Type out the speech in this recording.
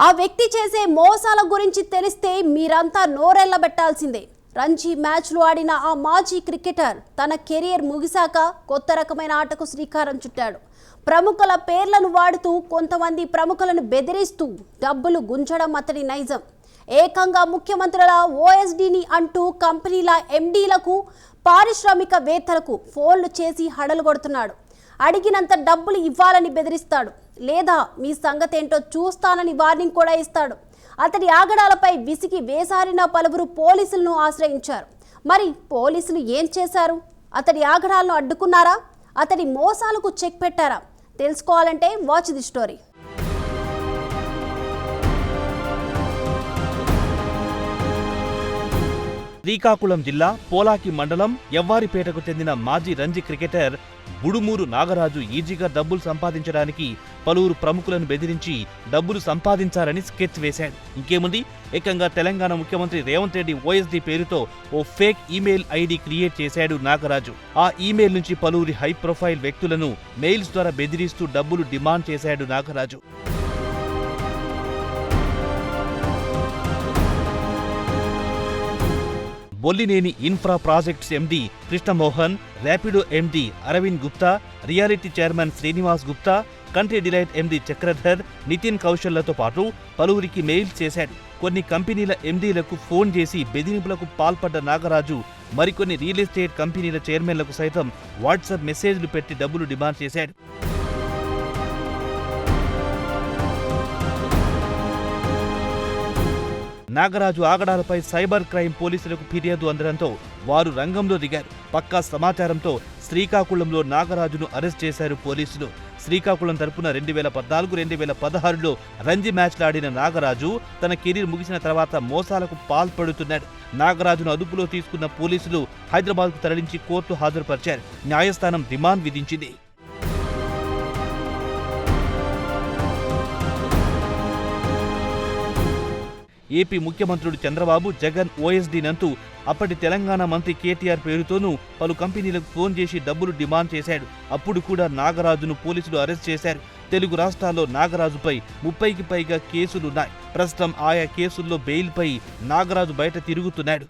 ఆ వ్యక్తి చేసే మోసాల గురించి తెలిస్తే మీరంతా నోరెళ్లబెట్టాల్సిందే. రంజీ మ్యాచ్లు ఆడిన ఆ మాజీ క్రికెటర్ తన కెరీర్ ముగిశాక కొత్త రకమైన ఆటకు శ్రీకారం చుట్టాడు. ప్రముఖుల పేర్లను వాడుతూ కొంతమంది ప్రముఖులను బెదిరిస్తూ డబ్బులు గుంజడం అతడి నైజం. ఏకంగా ముఖ్యమంత్రుల ఓఎస్డీని అంటూ కంపెనీల ఎండీలకు, పారిశ్రామికవేత్తలకు ఫోన్లు చేసి హడలు కొడుతున్నాడు. అడిగినంత డబ్బులు ఇవ్వాలని బెదిరిస్తాడు, లేదా మీ సంగతేంటో చూస్తానని వార్నింగ్ కూడా ఇస్తాడు. అతడి ఆగడాలపై విసిగి వేసారిన పలువురు పోలీసులను ఆశ్రయించారు. మరి పోలీసులు ఏం చేశారు? అతడి ఆగడాలను అడ్డుకున్నారా? అతడి మోసాలకు చెక్ పెట్టారా? తెలుసుకోవాలంటే వాచ్ ది స్టోరీ. శ్రీకాకుళం జిల్లా పోలాకి మండలం యవ్వారిపేటకు చెందిన మాజీ రంజీ క్రికెటర్ బుడుమూరు నాగరాజు ఈజీగా డబ్బులు సంపాదించడానికి పలువురు ప్రముఖులను బెదిరించి డబ్బులు సంపాదించారని స్కెచ్ వేశాడు. ఇంకేముంది, ఏకంగా తెలంగాణ ముఖ్యమంత్రి రేవంత్ రెడ్డి ఓఎస్డీ పేరుతో ఓ ఫేక్ ఈమెయిల్ ఐడి క్రియేట్ చేశాడు నాగరాజు. ఆ ఈమెయిల్ నుంచి పలువురి హై ప్రొఫైల్ వ్యక్తులను మెయిల్స్ ద్వారా బెదిరిస్తూ డబ్బులు డిమాండ్ చేశాడు Nagaraju. Bollineni infra projects MD Krishnamohan, Rapido MD Aravind Gupta, reality chairman Srinivas Gupta, Country Delight MD Chakradhar, Nitin కౌశల్లతో పాటు పలువురికి మెయిల్స్ చేశాడు. కొన్ని కంపెనీల ఎండీలకు ఫోన్ చేసి బెదిరింపులకు పాల్పడ్డ నాగరాజు మరికొన్ని రియల్ ఎస్టేట్ కంపెనీల చైర్మన్లకు సైతం వాట్సాప్ మెసేజ్లు పెట్టి డబ్బులు డిమాండ్ చేశాడు. నాగరాజు ఆగడాలపై సైబర్ క్రైమ్ పోలీసులకు ఫిర్యాదు అందడంతో వారు రంగంలో దిగారు. పక్కా సమాచారంతో శ్రీకాకుళంలో నాగరాజును అరెస్ట్ చేశారు పోలీసులు. శ్రీకాకుళం తరపున 2014-2016లో రంజీ మ్యాచ్లాడిన నాగరాజు తన కెరీర్ ముగిసిన తర్వాత మోసాలకు పాల్పడుతున్నాడు. నాగరాజును అదుపులో తీసుకున్న పోలీసులు హైదరాబాద్కు తరలించి కోర్టు హాజరుపరిచారు. న్యాయస్థానం రిమాండ్ విధించింది. ఏపీ ముఖ్యమంత్రులు చంద్రబాబు, జగన్ ఓఎస్డీనంటూ అప్పటి తెలంగాణ మంత్రి కేటీఆర్ పేరుతోనూ పలు కంపెనీలకు ఫోన్ చేసి డబ్బులు డిమాండ్ చేశాడు. అప్పుడు కూడా నాగరాజును పోలీసులు అరెస్ట్ చేశారు. తెలుగు రాష్ట్రాల్లో నాగరాజుపై 30కి పైగా కేసులున్నాయి. ప్రస్తుతం ఆయా కేసుల్లో బెయిల్పై నాగరాజు బయట తిరుగుతున్నాడు.